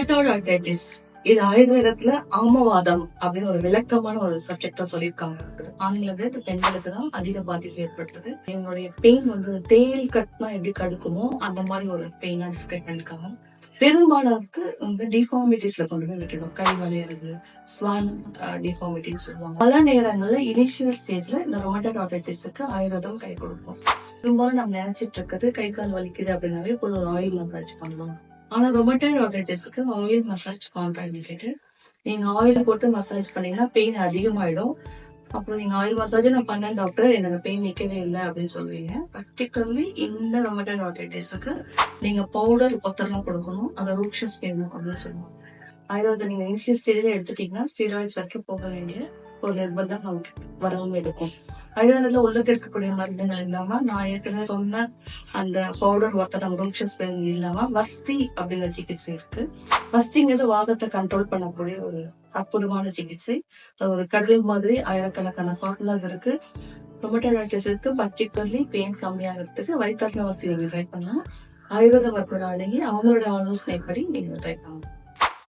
Arthritis இது ஆயுர்வேதத்துல ஆமவாதம் அப்படின்னு ஒரு விளக்கமான ஒரு சப்ஜெக்டா சொல்லியிருக்காங்க. ஆண்களை பெண்களுக்கு தான் அதிக பாதிப்பு ஏற்படுத்துது. என்னுடைய பெயின் வந்து தேல் கட்னா எப்படி கடுக்குமோ அந்த மாதிரி ஒரு பெயினா டிஸ்கிரைப் பண்ணிருக்காங்க. பெரும்பாலாருக்கு வந்து டிஃபார்மிட்டிஸ்ல கொண்டு போய் விட்டுடும். கை வளையிறது, ஸ்வான் டிஃபார்மிட்டின்னு சொல்லுவாங்க. பல நேரங்கள்ல இனிஷியல் ஸ்டேஜ்ல இந்த ரொமேட்டட் ஆர்த்ரைட்டிஸ்க்கு ஆயுர்வேதம் கை கொடுக்கும். பெரும்பாலும் நம்ம நினைச்சிட்டு இருக்கிறது கை கால் வலிக்குது அப்படின்னாவே ஒரு ஆயில் மசாஜ் பண்ணலாம். ஆனா ரொமேட்டட் ஆர்த்ரைட்டிஸ்க்கு ஆயில் மசாஜ் கான்ட்ராஇண்டிகேட்டட். நீங்க ஆயில் போட்டு மசாஜ் பண்ணீங்கன்னா பெயின் அதிகமாயிடும். அப்புறம் நீங்க ஆயில் மசாஜ் நான் பண்ணேன் டாக்டர், எனக்கு பெயின் நிக்கவே இல்லை அப்படின்னு சொல்லுவீங்க. பர்டிகுலர்லி இந்த ரொமேட்டட் ஆர்த்ரைட்டிஸ்க்கு நீங்க பவுடர் ஒத்தரமா கொடுக்கணும். அதை ரூக்ஷஸ் பெயின் அப்படின்னு சொல்லுவாங்க. ஆயுர்வேதம் நீங்க இனிஷியல் ஸ்டேஜ்ல எடுத்துட்டீங்கன்னா ஸ்டீராய்ட்ஸ் வரைக்கும் போக வேண்டிய ஒரு நிர்பந்தம் நமக்கு வராம இருக்கும். ஆயுர்வேதத்துல உள்ளுக்கு இருக்கக்கூடிய மருந்துகள் இல்லாம நான் ஏற்கனவே சொன்ன அந்த பவுடர் ஒத்தடம் ரூக்ஷஸ் பெயின் இல்லாம வஸ்தி அப்படிங்கிற சிகிச்சை இருக்கு. வஸ்திங்கிறது வாதத்தை கண்ட்ரோல் பண்ணக்கூடிய ஒரு அற்புதமான சிகிச்சை. அது ஒரு கடல் மாதிரி ஆயிரக்கணக்கான ஃபார்முலாஸ் இருக்கு. ரொமேட்டட் ஆர்த்ரைட்டிஸ்க்கு பர்டிகுலர்லி பெயின் கம்மியாகிறதுக்கு வைத்தாத்ம வஸ்தி நீங்க ட்ரை பண்ணலாம். ஆயுர்வேத மருத்துவர் அணுகி அவங்களோட ஆலோசனைப்படி நீங்க ட்ரை பண்ணலாம்.